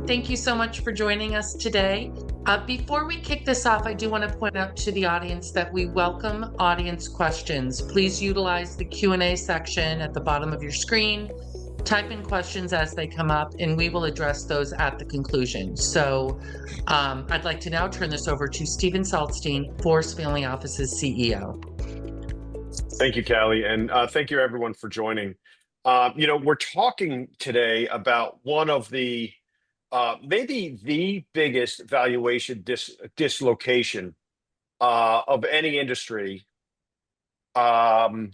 Thank you so much for joining us today. Before we kick this off, I do want to point out to the audience that we welcome audience questions. Please utilize the Q&A section at the bottom of your screen. Type in questions as they come up, and we will address those at the conclusion. So I'd like to now turn this over to Steven Saltzstein, Force Family Office's CEO. Thank you, Callie, and thank you everyone for joining. We're talking today about one of the maybe the biggest valuation dislocation of any industry that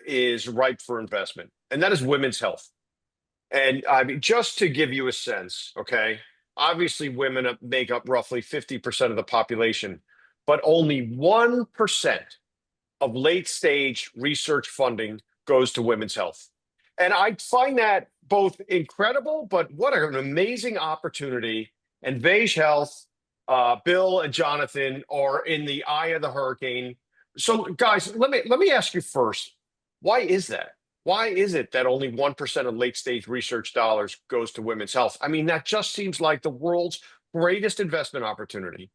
is ripe for investment, and that is women's health. And I mean, just to give you a sense, okay, obviously women make up roughly 50% of the population, but only 1% of late-stage research funding goes to women's health. And I find that both incredible, but what an amazing opportunity. And Veige Health, Bill and Jonathan are in the eye of the hurricane. So guys, let me ask you first, why is that? Why is it that only 1% of late-stage research dollars goes to women's health? I mean, that just seems like the world's greatest investment opportunity.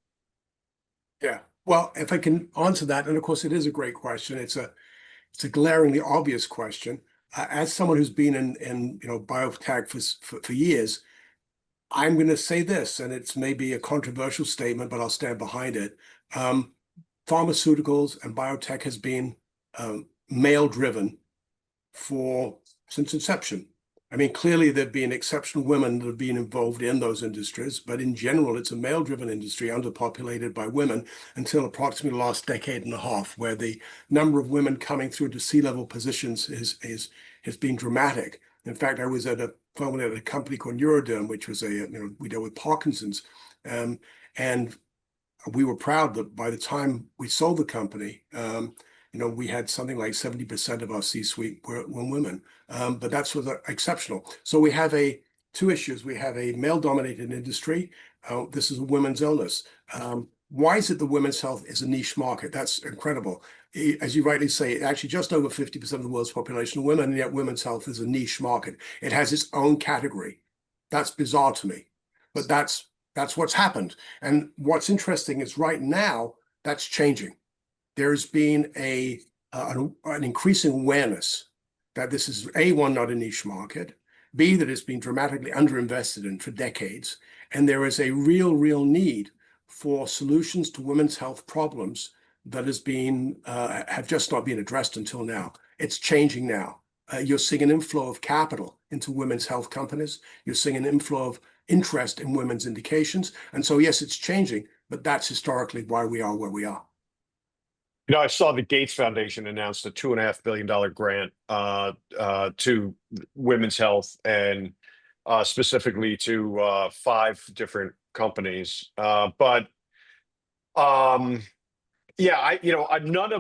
Yeah, well, if I can answer that, and of course it is a great question. It's a glaringly obvious question. As someone who's been in biotech for years, I'm going to say this, and it's maybe a controversial statement, but I'll stand behind it. Pharmaceuticals and biotech has been male-driven since inception. I mean, clearly there have been exceptional women that have been involved in those industries, but in general, it's a male-driven industry underpopulated by women until approximately the last decade and a half, where the number of women coming through to C-level positions has been dramatic. In fact, I was formerly at a company called Neuroderm, which was we deal with Parkinson's, and we were proud that by the time we sold the company, we had something like 70% of our C-suite were women, but that's exceptional. So we have two issues. We have a male-dominated industry. This is a women's illness. Why is it that women's health is a niche market? That's incredible. As you rightly say, actually just over 50% of the world's population are women, and yet women's health is a niche market. It has its own category. That's bizarre to me, but that's what's happened. And what's interesting is right now that's changing. There's been an increasing awareness that this is A, not a niche market, B, that it's been dramatically underinvested in for decades, and there is a real need for solutions to women's health problems that have just not been addressed until now. It's changing now. You're seeing an inflow of capital into women's health companies. You're seeing an inflow of interest in women's indications. And so, yes, it's changing, but that's historically why we are where we are. I saw the Gates Foundation announced a $2.5 billion grant to women's health, and specifically to 5 different companies. None of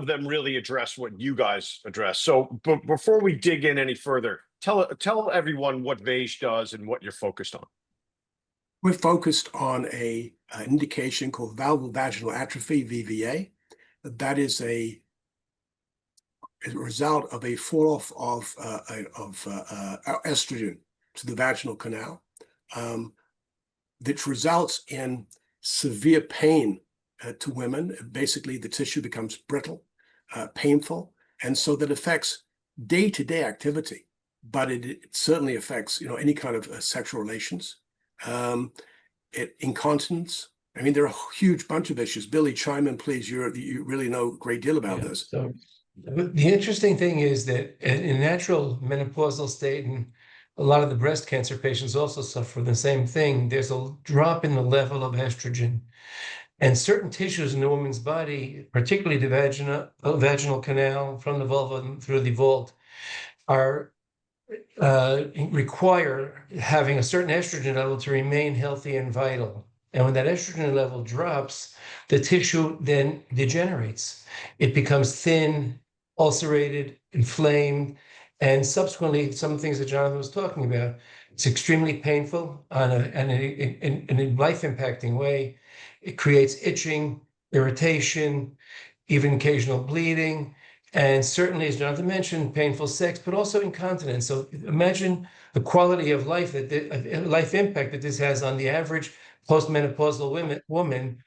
them really address what you guys address. So before we dig in any further, tell everyone what Veige does and what you're focused on. We're focused on an indication called Vulvovaginal Atrophy, VVA. That is a result of a fall off of estrogen to the vaginal canal, which results in severe pain to women. Basically, the tissue becomes brittle, painful, and so that affects day-to-day activity. But it certainly affects any kind of sexual relations, incontinence. I mean, there are a huge bunch of issues. Billy, chime in, please. You really know a great deal about this. So the interesting thing is that in natural menopausal state, and a lot of the breast cancer patients also suffer the same thing, there's a drop in the level of estrogen. And certain tissues in the woman's body, particularly the vaginal canal from the vulva through the vault, require having a certain estrogen level to remain healthy and vital. And when that estrogen level drops, the tissue then degenerates. It becomes thin, ulcerated, inflamed, and subsequently, some of the things that Jonathan was talking about, it's extremely painful in a life-impacting way. It creates itching, irritation, even occasional bleeding. And certainly, as Jonathan mentioned, painful sex, but also incontinence. So imagine the quality of life life impact that this has on the average postmenopausal woman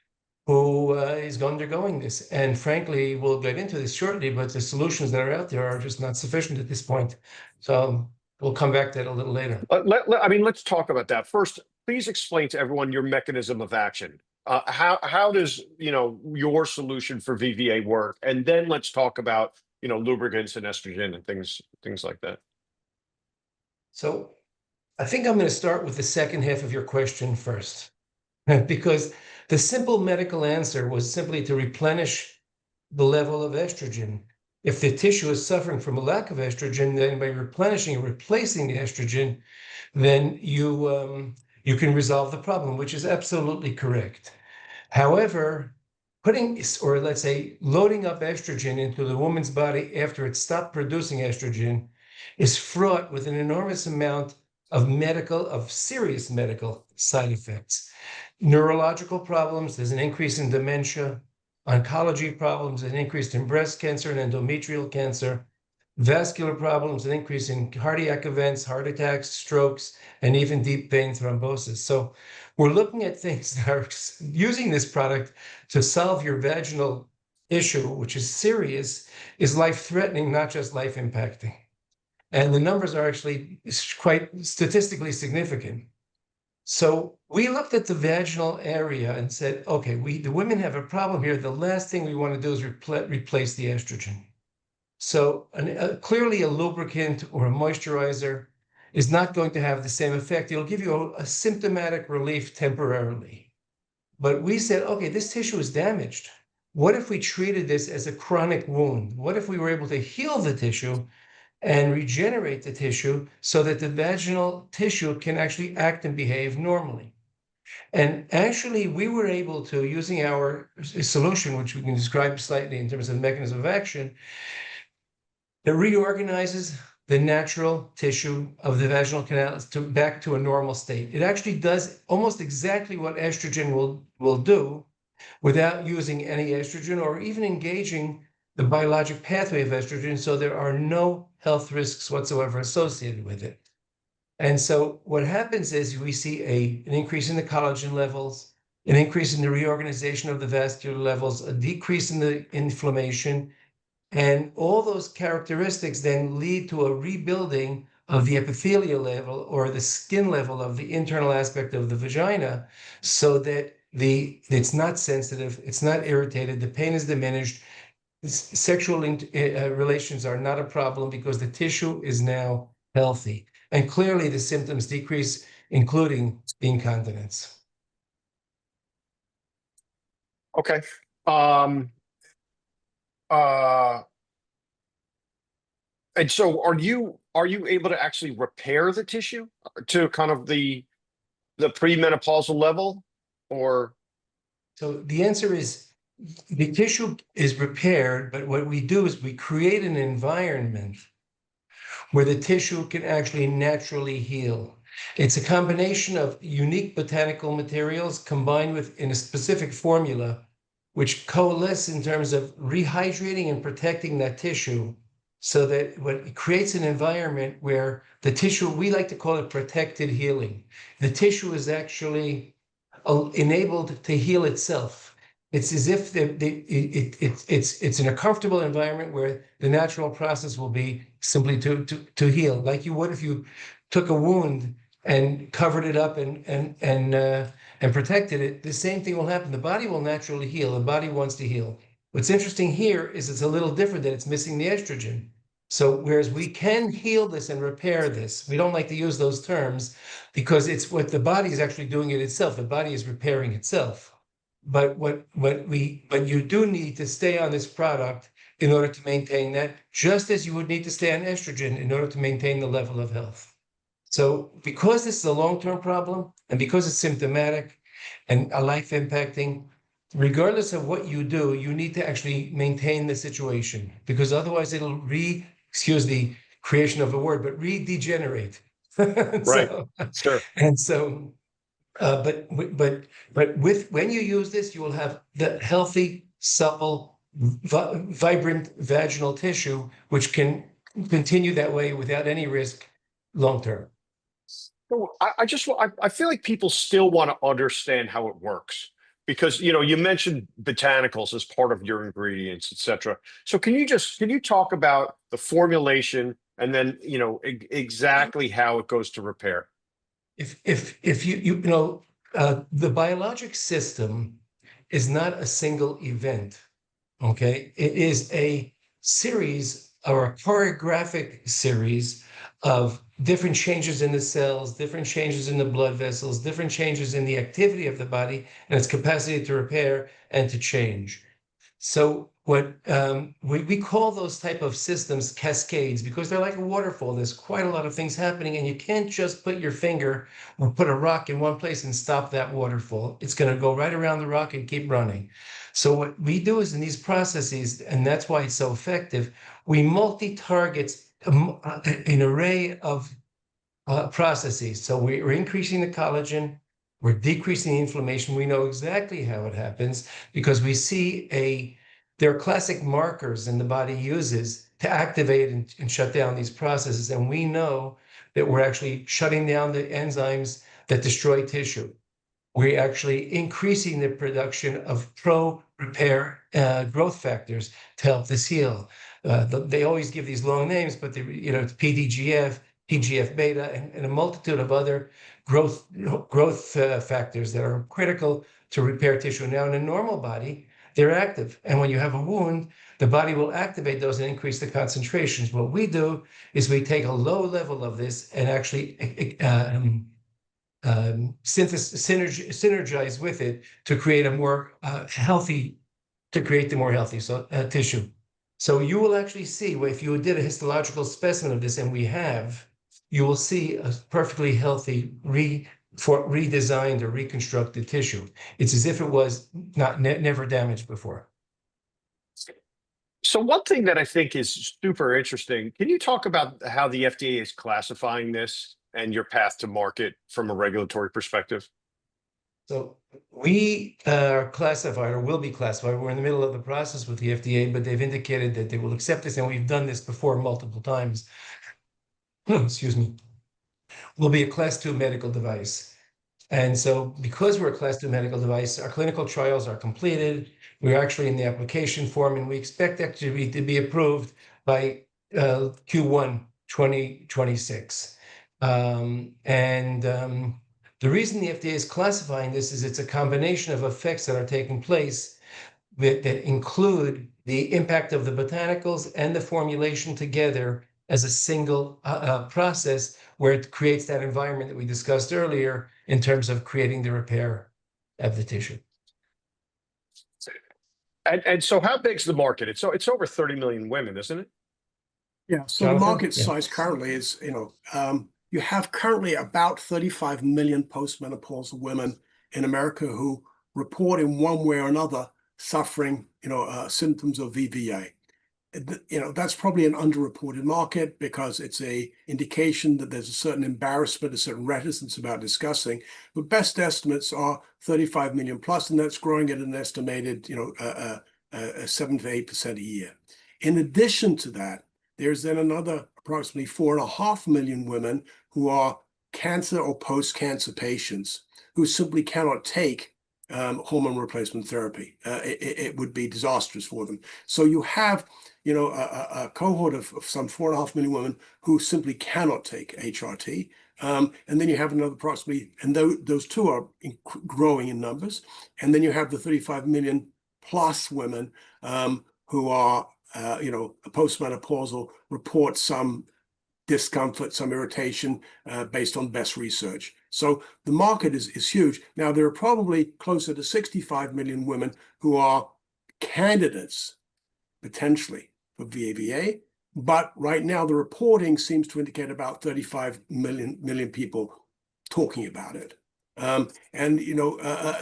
who is undergoing this. And frankly, we'll get into this shortly, but the solutions that are out there are just not sufficient at this point. So we'll come back to that a little later. Let's talk about that. First, please explain to everyone your mechanism of action. How does your solution for VVA work? And then let's talk about lubricants and estrogen and things like that. So I think I'm going to start with the second half of your question first, because the simple medical answer was simply to replenish the level of estrogen. If the tissue is suffering from a lack of estrogen, then by replenishing and replacing the estrogen, then you can resolve the problem, which is absolutely correct. However, putting, or let's say, loading up estrogen into the woman's body after it stopped producing estrogen is fraught with an enormous amount of serious medical side effects. Neurological problems, there's an increase in dementia, oncology problems, an increase in breast cancer and endometrial cancer, vascular problems, an increase in cardiac events, heart attacks, strokes, and even deep vein thrombosis. So we're looking at things that are using this product to solve your vaginal issue, which is serious, is life-threatening, not just life-impacting. And the numbers are actually quite statistically significant. So we looked at the vaginal area and said, okay, the women have a problem here. The last thing we want to do is replace the estrogen. So clearly a lubricant or a moisturizer is not going to have the same effect. It'll give you a symptomatic relief temporarily. But we said, okay, this tissue is damaged. What if we treated this as a chronic wound? What if we were able to heal the tissue and regenerate the tissue so that the vaginal tissue can actually act and behave normally? And actually, we were able to, using our solution, which we can describe slightly in terms of mechanism of action, it reorganizes the natural tissue of the vaginal canal back to a normal state. It actually does almost exactly what estrogen will do without using any estrogen or even engaging the biologic pathway of estrogen, so there are no health risks whatsoever associated with it. And so what happens is we see an increase in the collagen levels, an increase in the reorganization of the vascular levels, a decrease in the inflammation, and all those characteristics then lead to a rebuilding of the epithelial level or the skin level of the internal aspect of the vagina, so that it's not sensitive, it's not irritated, the pain is diminished, sexual relations are not a problem because the tissue is now healthy. And clearly the symptoms decrease, including the incontinence. Okay. And so are you able to actually repair the tissue to kind of the premenopausal level, or? So the answer is the tissue is repaired, but what we do is we create an environment where the tissue can actually naturally heal. It's a combination of unique botanical materials combined in a specific formula, which coalesce in terms of rehydrating and protecting that tissue, so that it creates an environment where the tissue, we like to call it protected healing. The tissue is actually enabled to heal itself. It's as if it's in a comfortable environment where the natural process will be simply to heal, like you would if you took a wound and covered it up and protected it. The same thing will happen. The body will naturally heal. The body wants to heal. What's interesting here is it's a little different, that it's missing the estrogen. So whereas we can heal this and repair this, we don't like to use those terms because it's what the body is actually doing it itself. The body is repairing itself. But you do need to stay on this product in order to maintain that, just as you would need to stay on estrogen in order to maintain the level of health. So because this is a long-term problem and because it's symptomatic and a life-impacting, regardless of what you do, you need to actually maintain the situation, because otherwise it'll excuse the creation of a word, but re-degenerate. Right. Sure. And so, but when you use this, you will have the healthy, supple vibrant vaginal tissue, which can continue that way without any risk long term. So I feel like people still want to understand how it works because, you mentioned botanicals as part of your ingredients, et cetera. So can you talk about the formulation and then, exactly how it goes to repair? If the biologic system is not a single event, okay? It is a series or a choreographic series of different changes in the cells, different changes in the blood vessels, different changes in the activity of the body and its capacity to repair and to change. So what we call those type of systems cascades because they're like a waterfall. There's quite a lot of things happening, and you can't just put your finger or put a rock in one place and stop that waterfall. It's going to go right around the rock and keep running. So what we do is in these processes, and that's why it's so effective, we multi-target an array of processes. So we're increasing the collagen, we're decreasing the inflammation. We know exactly how it happens because we see there are classic markers and the body uses to activate and shut down these processes. And we know that we're actually shutting down the enzymes that destroy tissue. We're actually increasing the production of pro-repair growth factors to help this heal. They always give these long names, but it's PDGF, PGF beta, and a multitude of other growth factors that are critical to repair tissue. Now, in a normal body, they're active. And when you have a wound, the body will activate those and increase the concentrations. What we do is we take a low level of this and actually synergize with it to create a more healthy tissue. So you will actually see, if you did a histological specimen of this, and we have, you will see a perfectly healthy redesigned or reconstructed tissue. It's as if it was never damaged before. So one thing that I think is super interesting, can you talk about how the FDA is classifying this and your path to market from a regulatory perspective? So we are classified or will be classified. We're in the middle of the process with the FDA, but they've indicated that they will accept this, and we've done this before multiple times. Excuse me. Will be a class 2 medical device. And so because we're a class 2 medical device, our clinical trials are completed. We're actually in the application form, and we expect actually to be approved by Q1 2026. The reason the FDA is classifying this is it's a combination of effects that are taking place that include the impact of the botanicals and the formulation together as a single process where it creates that environment that we discussed earlier in terms of creating the repair of the tissue. And so how big's the market? It's over 30 million women, isn't it? Yeah. So Jonathan? the market size currently is, you have currently about 35 million postmenopausal women in America who report in one way or another suffering, symptoms of VVA. That's probably an underreported market because it's a indication that there's a certain embarrassment, a certain reticence about discussing. But best estimates are 35 million plus, and that's growing at an estimated, 7 to 8% a year. In addition to that, there's then another approximately 4.5 million women who are cancer or post-cancer patients who simply cannot take hormone replacement therapy. It would be disastrous for them. So you have, a cohort of some 4.5 million women who simply cannot take HRT. And then you have another approximately, and those two are growing in numbers. And then you have the 35 million plus women who are, postmenopausal, report some discomfort, some irritation based on best research. So the market is huge. Now, there are probably closer to 65 million women who are candidates potentially for VAVA, but right now the reporting seems to indicate about 35 million people talking about it.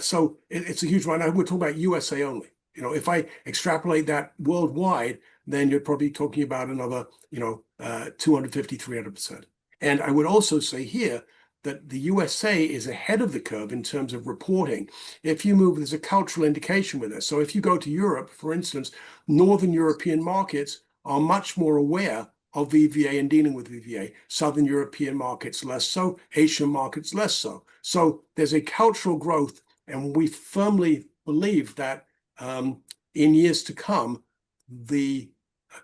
So it's a huge right now. We're talking about USA only. If I extrapolate that worldwide, then you're probably talking about another, 250, 300%. And I would also say here that the USA is ahead of the curve in terms of reporting. If you move, there's a cultural indication with this. So if you go to Europe, for instance, Northern European markets are much more aware of VVA and dealing with VVA. Southern European markets less so, Asian markets less so. So there's a cultural growth, and we firmly believe that in years to come, the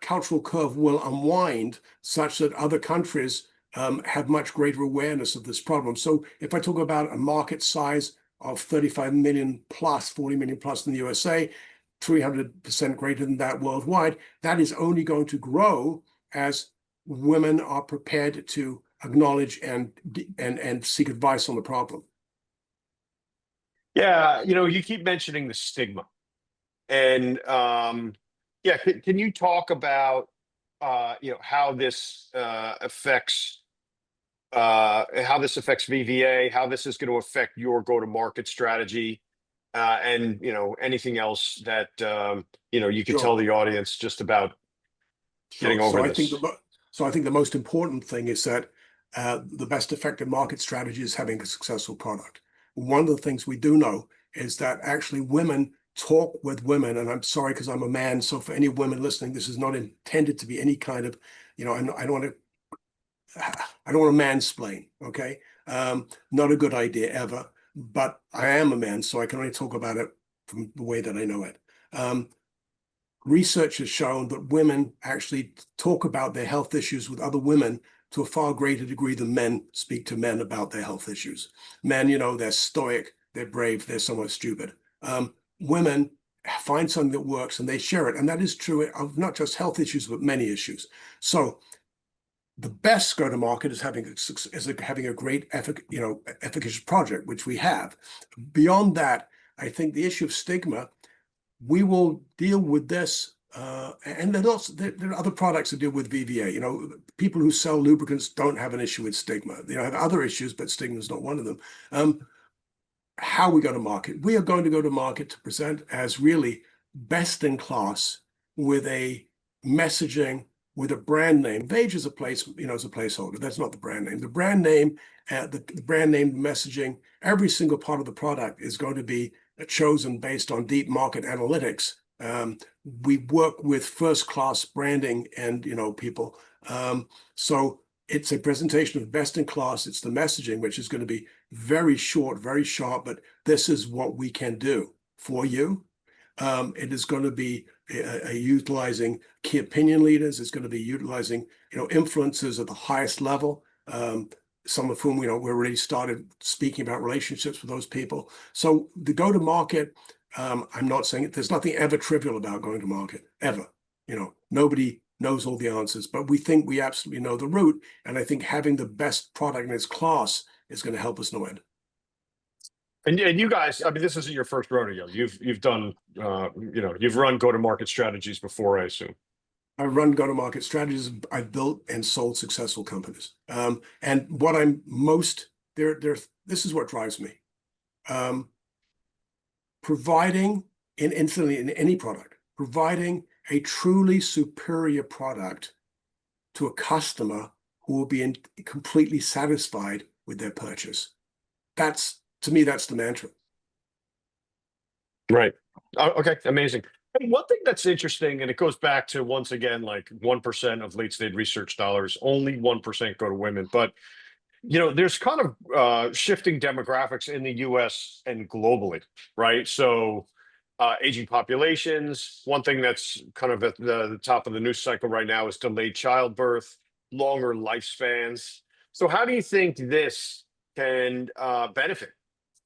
cultural curve will unwind such that other countries have much greater awareness of this problem. So if I talk about a market size of 35 million plus, 40 million plus in the USA, 300% greater than that worldwide, that is only going to grow as women are prepared to acknowledge and seek advice on the problem. Yeah, you keep mentioning the stigma, and yeah, can you talk about how this affects VVA, how this is going to affect your go-to-market strategy, and anything else that you could tell the audience just about getting over this. I think the most important thing is that the best effective market strategy is having a successful product. One of the things we do know is that actually women talk with women, and I'm sorry because I'm a man, so for any women listening, this is not intended to be any kind of, I don't want to mansplain, okay? Not a good idea ever, but I am a man, so I can only talk about it from the way that I know it. Research has shown that women actually talk about their health issues with other women to a far greater degree than men speak to men about their health issues. Men, they're stoic, they're brave, they're somewhat stupid. Women find something that works and they share it. And that is true of not just health issues, but many issues. So the best go-to-market is having a great efficacious project, which we have. Beyond that, I think the issue of stigma, we will deal with this. And there are other products that deal with VVA. People who sell lubricants don't have an issue with stigma. They have other issues, but stigma is not one of them. How we go to market. We are going to go to market to present as really best in class with a messaging, with a brand name. Veige is a place, is a placeholder. That's not the brand name. The brand name, the brand name messaging, every single part of the product is going to be chosen based on deep market analytics. We work with first-class branding and people. So it's a presentation of best in class. It's the messaging, which is going to be very short, very sharp, but this is what we can do for you. It is going to be utilizing key opinion leaders. It's going to be utilizing, influencers at the highest level. Some of whom, we're already started speaking about relationships with those people. So the go-to-market, I'm not saying it, there's nothing ever trivial about going to market, ever. Nobody knows all the answers, but we think we absolutely know the route. And I think having the best product in its class is going to help us no end. And you guys, this isn't your first rodeo. You've done, you've run go-to-market strategies before, I assume. I've run go-to-market strategies. I've built and sold successful companies. And what I'm most, this is what drives me. Providing, instantly in any product, providing a truly superior product to a customer who will be completely satisfied with their purchase. To me, that's the mantra. Right. Okay. Amazing. And one thing that's interesting, and it goes back to, once again, like 1% of late-stage research dollars, only 1% go to women. But, there's kind of shifting demographics in the US and globally, right? So aging populations, one thing that's kind of at the top of the news cycle right now is delayed childbirth, longer lifespans. So how do you think this can benefit,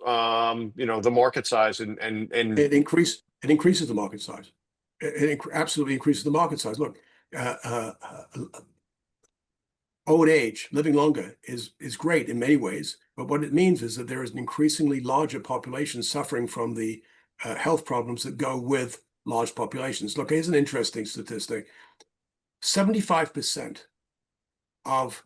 the market size and It increases the market size. It absolutely increases the market size. Look, old age, living longer is great in many ways, but what it means is that there is an increasingly larger population suffering from the health problems that go with large populations. Look, here's an interesting statistic. 75% of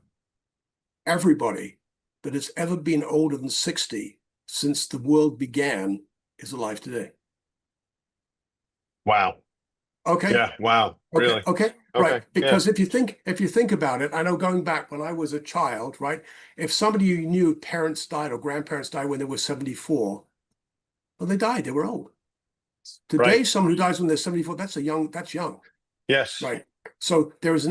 everybody that has ever been older than 60 since the world began is alive today. Wow. Okay. Yeah. Wow. Okay. Really? Okay. Okay. Right. Because if you think about it, I know going back when I was a child, right? If somebody you knew parents died or grandparents died when they were 74, well, they died. They were old. Today, Right. someone who dies when they're 74, that's young. Yes. Right. So there is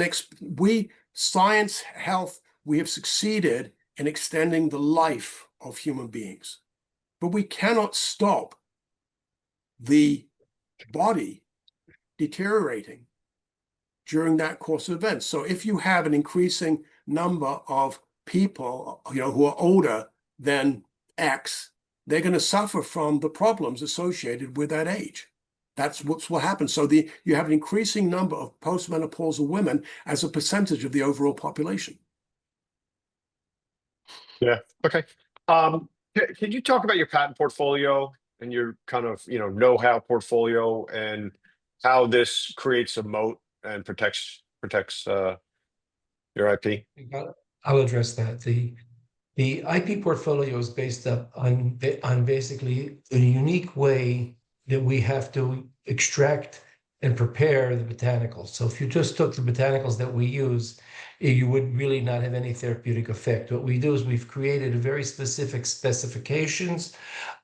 science, health, we have succeeded in extending the life of human beings, but we cannot stop the body deteriorating during that course of events. So if you have an increasing number of people, who are older than X, they're going to suffer from the problems associated with that age. That's what will happen. So you have an increasing number of postmenopausal women as a percentage of the overall population. Yeah. Okay. Can you talk about your patent portfolio and your kind of, know-how portfolio and how this creates a moat and protects your IP? I'll address that. The IP portfolio is based up on basically a unique way that we have to extract and prepare the botanicals. So if you just took the botanicals that we use, you would really not have any therapeutic effect. What we do is we've created very specific specifications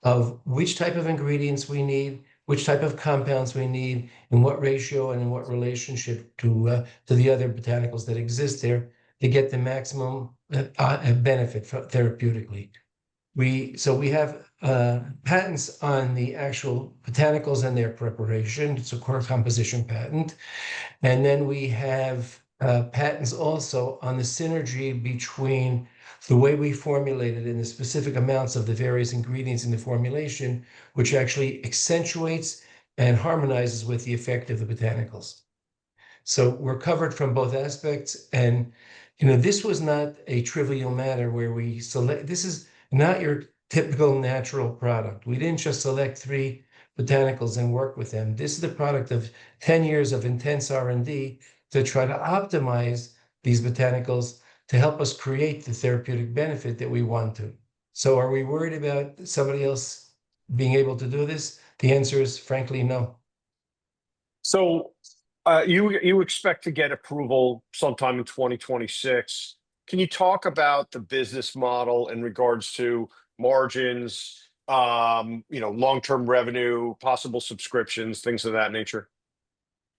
of which type of ingredients we need, which type of compounds we need, in what ratio and in what relationship to the other botanicals that exist there to get the maximum benefit therapeutically. We have patents on the actual botanicals and their preparation. It's a core composition patent. And then we have patents also on the synergy between the way we formulate it and the specific amounts of the various ingredients in the formulation, which actually accentuates and harmonizes with the effect of the botanicals. So we're covered from both aspects. And this was not a trivial matter where we select. This is not your typical natural product. We didn't just select 3 botanicals and work with them. This is the product of 10 years of intense R&D to try to optimize these botanicals to help us create the therapeutic benefit that we want to. So are we worried about somebody else being able to do this? The answer is frankly no. So you expect to get approval sometime in 2026. Can you talk about the business model in regards to margins, long-term revenue, possible subscriptions, things of that nature?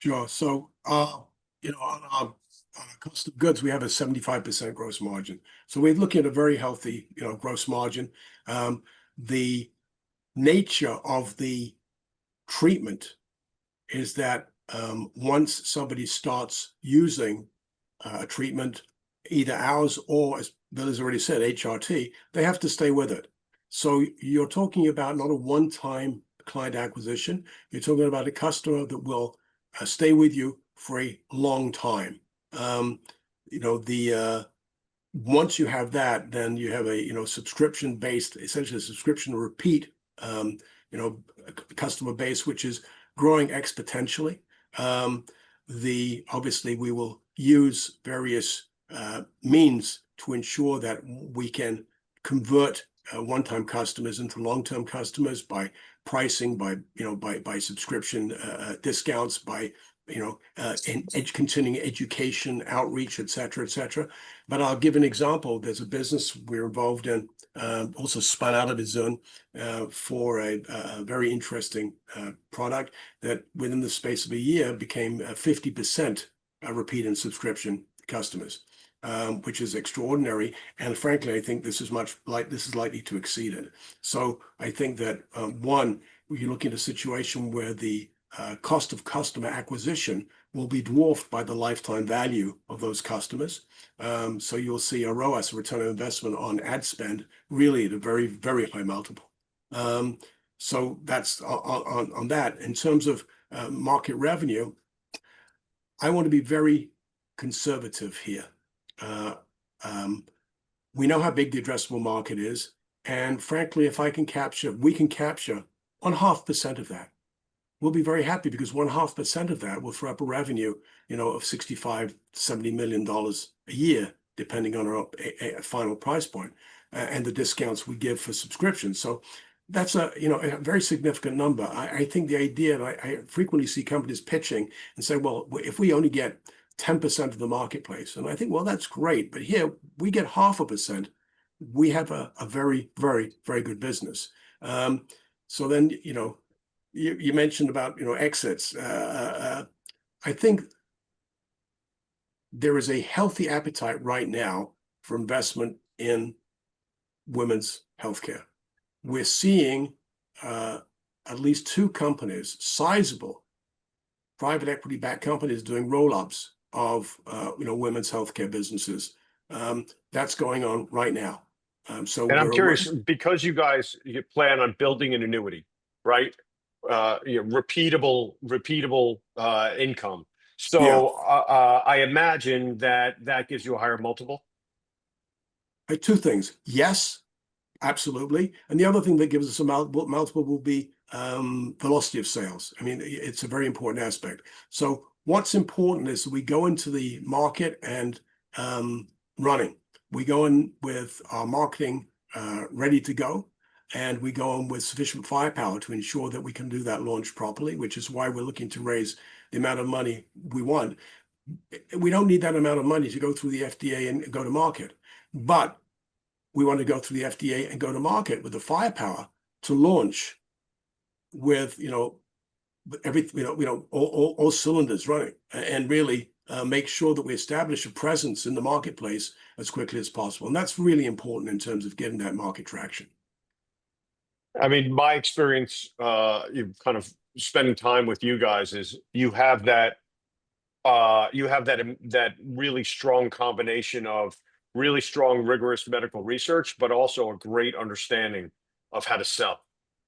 Sure. So, on cost of goods, we have a 75% gross margin. So we're looking at a very healthy, gross margin. The nature of the treatment is that once somebody starts using a treatment, either ours or, as Bill has already said, HRT, they have to stay with it. So you're talking about not a one-time client acquisition. You're talking about a customer that will stay with you for a long time. Once you have that, then you have a subscription-based, essentially a subscription repeat, customer base, which is growing exponentially. Obviously we will use various means to ensure that we can convert one-time customers into long-term customers by pricing, by subscription discounts, by continuing education, outreach, et cetera. But I'll give an example. There's a business we're involved in, also spun out of his own for a very interesting product that within the space of a year became 50% repeat and subscription customers, which is extraordinary. And frankly, I think this is likely to exceed it. So I think that one, you look at a situation where the cost of customer acquisition will be dwarfed by the lifetime value of those customers. So you'll see a ROAS, a return on investment on ad spend, really at a very, very high multiple. So that's on that. In terms of market revenue, I want to be very conservative here. We know how big the addressable market is. And frankly, if we can capture 0.5% of that, we'll be very happy, because 0.5% of that will throw up a revenue, of $65-70 million a year, depending on our final price point and the discounts we give for subscriptions. So That's a very significant number. I think the idea, and I frequently see companies pitching and say, well, if we only get 10% of the marketplace, and I think, well, that's great, but here we get 0.5%. We have a very, very, very good business. So then, you mentioned about exits. I think there is a healthy appetite right now for investment in women's healthcare. We're seeing at least 2 companies, sizable private equity-backed companies, doing roll-ups of women's healthcare businesses. That's going on right now. So And I'm curious, because you plan on building an annuity, right? Repeatable income. So Yeah. I imagine that gives you a higher multiple. 2 things. Yes, absolutely. And the other thing that gives us a multiple will be velocity of sales. I mean, it's a very important aspect. So what's important is we go into the market and running. We go in with our marketing ready to go, and we go in with sufficient firepower to ensure that we can do that launch properly, which is why we're looking to raise the amount of money we want. We don't need that amount of money to go through the FDA and go to market, but we want to go through the FDA and go to market with the firepower to launch with everything, all cylinders running, and really make sure that we establish a presence in the marketplace as quickly as possible. And that's really important in terms of getting that market traction. I mean, my experience, you kind of spending time with you guys, is you have that really strong combination of really strong, rigorous medical research, but also a great understanding of how to sell.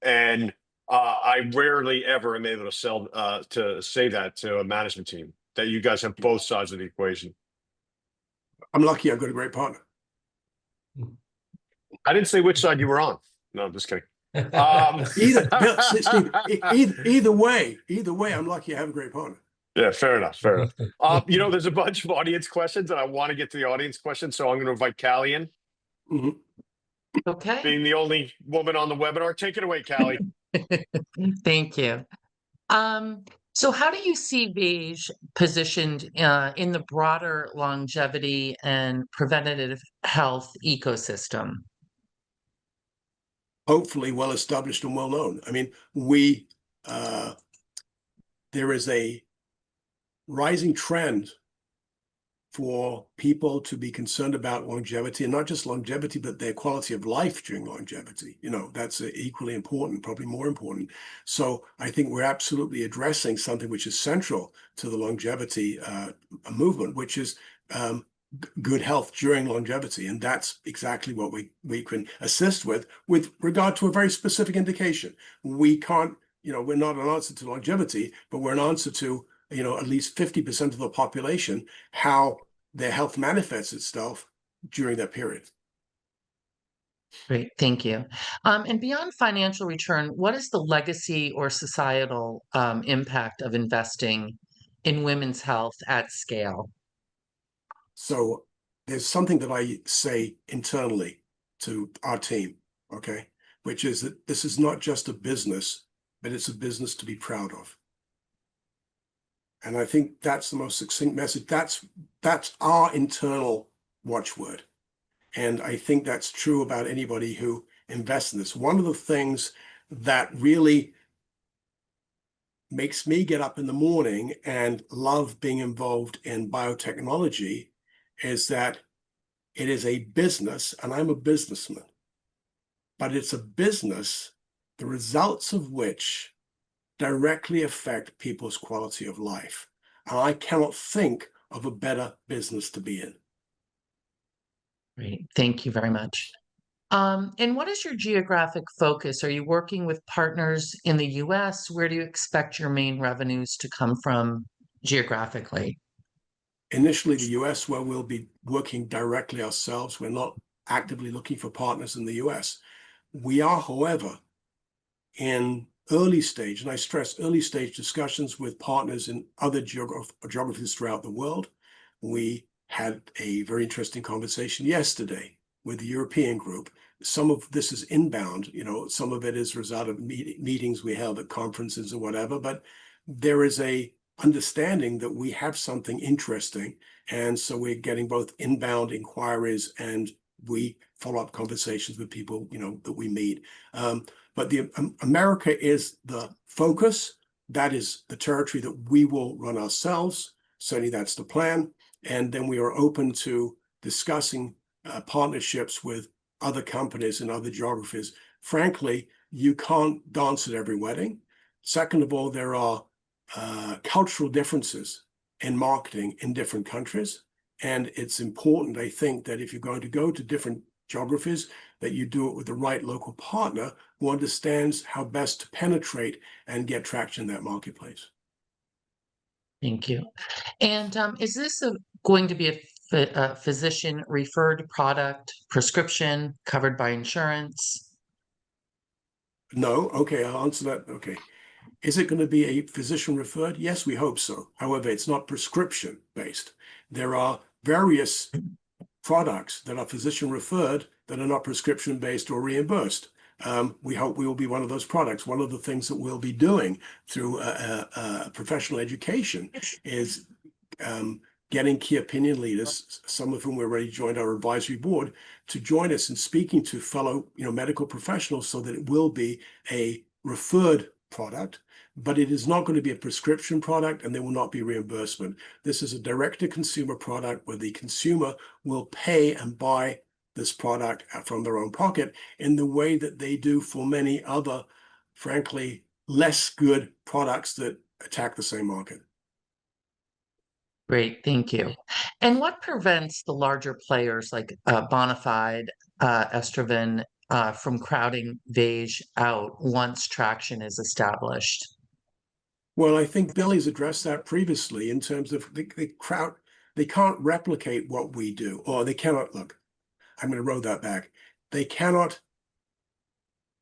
And I rarely ever am able to say that to a management team, that you guys have both sides of the equation. I'm lucky I've got a great partner. I didn't say which side you were on. No, I'm just kidding. Either way, I'm lucky I have a great partner. Yeah, fair enough. There's a bunch of audience questions, and I want to get to the audience questions, so I'm going to invite Callie in. Mm-hmm. Okay. Being the only woman on the webinar, take it away, Callie. Thank you. So how do you see Veige positioned in the broader longevity and preventative health ecosystem? Hopefully well established and well known. I mean, there is a rising trend for people to be concerned about longevity, and not just longevity, but their quality of life during longevity. That's equally important, probably more important. So I think we're absolutely addressing something which is central to the longevity movement, which is good health during longevity. And that's exactly what we can assist with regard to a very specific indication. We can't, we're not an answer to longevity, but we're an answer to at least 50% of the population, how their health manifests itself during that period. Great, thank you. And beyond financial return, what is the legacy or societal impact of investing in women's health at scale? So there's something that I say internally to our team, okay, which is that this is not just a business, but it's a business to be proud of. And I think that's the most succinct message. That's our internal watchword. And I think that's true about anybody who invests in this. One of the things that really makes me get up in the morning and love being involved in biotechnology is that it is a business, and I'm a businessman, but it's a business, the results of which directly affect people's quality of life. And I cannot think of a better business to be in. Great, thank you very much. And what is your geographic focus? Are you working with partners in the US? Where do you expect your main revenues to come from geographically? Initially, the US, where we'll be working directly ourselves. We're not actively looking for partners in the US. We are, however, in early stage, and I stress early stage discussions with partners in other geographies throughout the world. We had a very interesting conversation yesterday with the European group Some of this is inbound, some of it is a result of meetings we held at conferences or whatever, but there is a understanding that we have something interesting. And so we're getting both inbound inquiries and we follow up conversations with people, that we meet. But America is the focus. That is the territory that we will run ourselves. Certainly that's the plan. And then we are open to discussing partnerships with other companies in other geographies. Frankly, you can't dance at every wedding. Second of all, there are cultural differences in marketing in different countries. And it's important, I think, that if you're going to go to different geographies, that you do it with the right local partner who understands how best to penetrate and get traction in that marketplace. Thank you. And is this going to be a physician-referred product, prescription, covered by insurance? No. Okay, I'll answer that. Okay. Is it going to be a physician-referred? Yes, we hope so. However, it's not prescription-based. There are various products that are physician-referred that are not prescription-based or reimbursed. We hope we will be one of those products. One of the things that we'll be doing through professional education is getting key opinion leaders, some of whom already joined our advisory board, to join us in speaking to fellow medical professionals so that it will be a referred product, but it is not going to be a prescription product and there will not be reimbursement. This is a direct-to-consumer product where the consumer will pay and buy this product from their own pocket in the way that they do for many other, frankly, less good products that attack the same market. Great, thank you. And what prevents the larger players like Bonafide, Estrogen, from crowding Veige out once traction is established? Well, I think Billy's addressed that previously in terms of the crowd. They can't replicate what we do, or they cannot, look, I'm going to roll that back. They cannot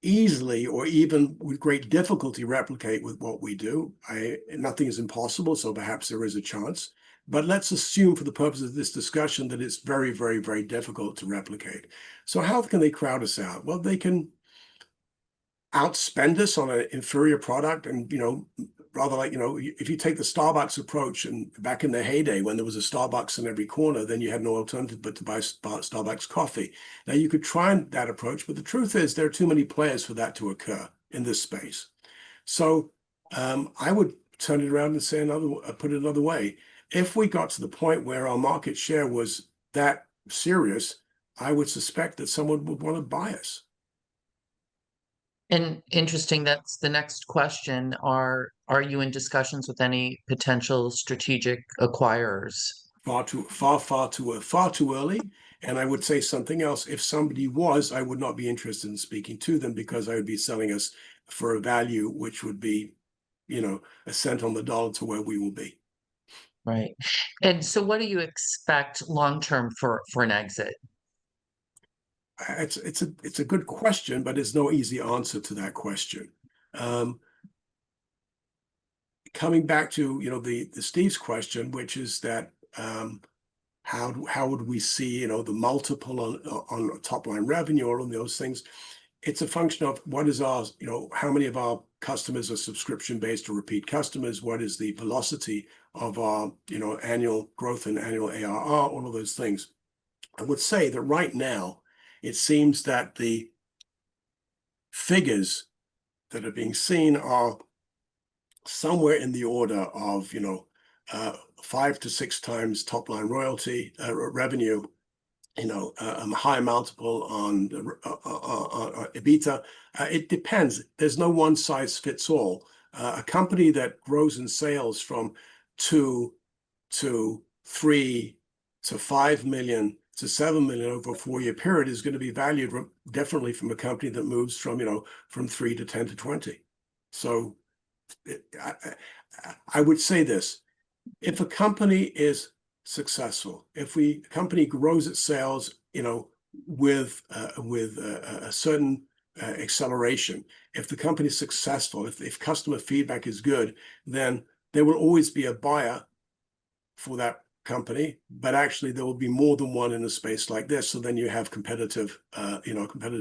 easily or even with great difficulty replicate with what we do. Nothing is impossible, so perhaps there is a chance. But let's assume for the purpose of this discussion that it's very, very, very difficult to replicate. So how can they crowd us out? Well, they can outspend us on an inferior product and, rather like, if you take the Starbucks approach, and back in the heyday when there was a Starbucks in every corner, then you had no alternative but to buy Starbucks coffee. Now you could try that approach, but the truth is there are too many players for that to occur in this space. So I would turn it around and say put it another way. If we got to the point where our market share was that serious, I would suspect that someone would want to buy us. And interesting, that's the next question. Are you in discussions with any potential strategic acquirers? Far too early. And I would say something else. If somebody was, I would not be interested in speaking to them because I would be selling us for a value which would be, a cent on the dollar to where we will be. Right. And so what do you expect long-term for an exit? It's a good question, but there's no easy answer to that question. Coming back to the Steve's question, which is that how would we see the multiple on top line revenue or on those things? It's a function of what is our how many of our customers are subscription based or repeat customers. What is the velocity of our annual growth and annual ARR? All of those things. I would say that right now, it seems that the figures that are being seen are somewhere in the order of 5 to 6 times top line royalty revenue, a high multiple on EBITDA. It depends. There's no one size fits all. A company that grows in sales from 2 to 3 to 5 million to 7 million over a 4-year period is going to be valued differently from a company that moves from from 3 to 10 to 20. So I would say this: if a company is successful, if a company grows its sales, with a certain acceleration, if the company is successful, if customer feedback is good, then there will always be a buyer for that company, but actually there will be more than one in a space like this. So then you have competitive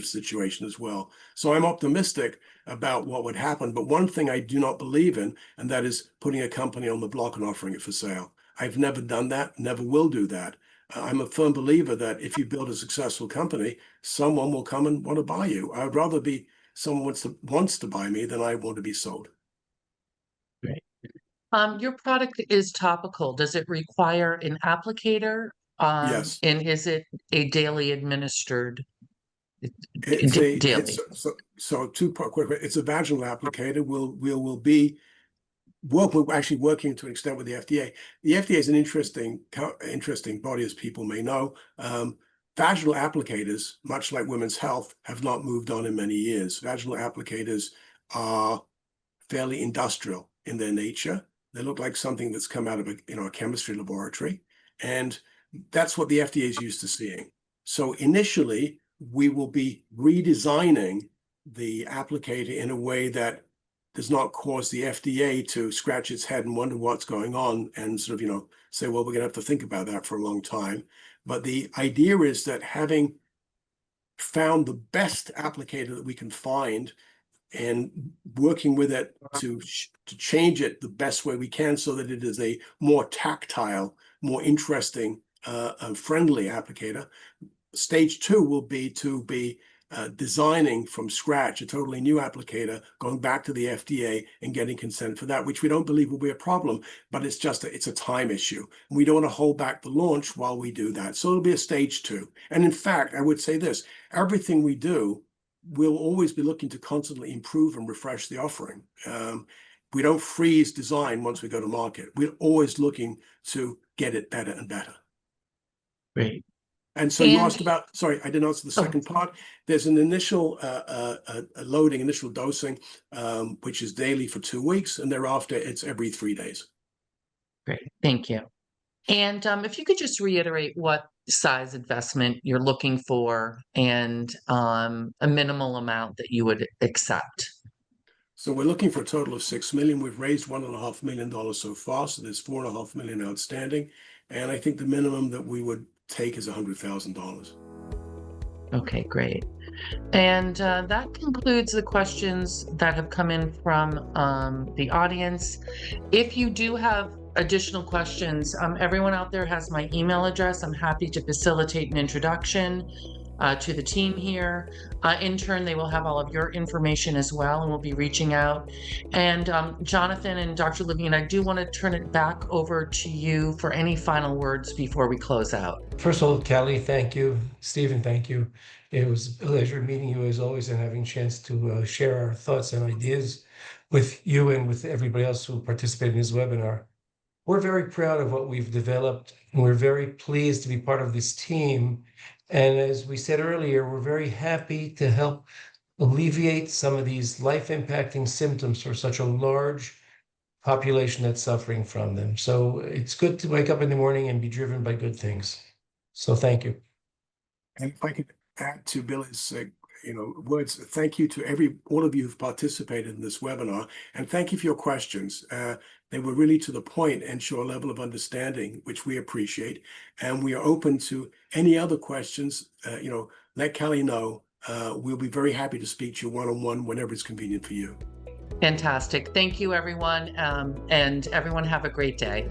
situation as well. So I'm optimistic about what would happen. But one thing I do not believe in, and that is putting a company on the block and offering it for sale. I've never done that, never will do that. I'm a firm believer that if you build a successful company, someone will come and want to buy you. I'd rather be someone wants to buy me than I want to be sold. Great. Your product is topical. Does it require an applicator? Yes. And is it a daily administered? Daily. So two-part quick. It's a vaginal applicator. We'll be we're actually working to an extent with the FDA. The FDA is an interesting body, as people may know. Vaginal applicators, much like women's health, have not moved on in many years. Vaginal applicators are fairly industrial in their nature. They look like something that's come out of a chemistry laboratory, and that's what the FDA is used to seeing. So initially, we will be redesigning the applicator in a way that does not cause the FDA to scratch its head and wonder what's going on and sort of, say, well, we're going to have to think about that for a long time. But the idea is that having found the best applicator that we can find and working with it to change it the best way we can so that it is a more tactile, more interesting, friendly applicator. Stage 2 will be to be designing from scratch a totally new applicator, going back to the FDA and getting consent for that, which we don't believe will be a problem, but it's a time issue. We don't want to hold back the launch while we do that. So it'll be a stage 2. And in fact, I would say this, everything we do, we'll always be looking to constantly improve and refresh the offering. We don't freeze design once we go to market. We're always looking to get it better and better. Great. And so you asked about, sorry, I didn't answer the second part. There's an initial loading, initial dosing, which is daily for 2 weeks, and thereafter it's every 3 days. Great, thank you. And if you could just reiterate what size investment you're looking for and a minimal amount that you would accept. So we're looking for a total of $6 million. We've raised $1.5 million so far, so there's $4.5 million outstanding. And I think the minimum that we would take is $100,000. Okay, great. And that concludes the questions that have come in from the audience. If you do have additional questions, everyone out there has my email address. I'm happy to facilitate an introduction to the team here. In turn, they will have all of your information as well, and we'll be reaching out. And Jonathan and Dr. Levine, I do want to turn it back over to you for any final words before we close out. First of all, Callie, thank you. Stephen, thank you. It was a pleasure meeting you as always and having a chance to share our thoughts and ideas with you and with everybody else who participated in this webinar. We're very proud of what we've developed, and we're very pleased to be part of this team. And as we said earlier, we're very happy to help alleviate some of these life-impacting symptoms for such a large population that's suffering from them. So it's good to wake up in the morning and be driven by good things. So thank you. And if I could add to Billy's words, thank you to all of you who've participated in this webinar, and thank you for your questions. They were really to the point and show a level of understanding, which we appreciate. And we are open to any other questions. Let Callie know. We'll be very happy to speak to you one-on-one whenever it's convenient for you. Fantastic. Thank you, everyone. And everyone have a great day.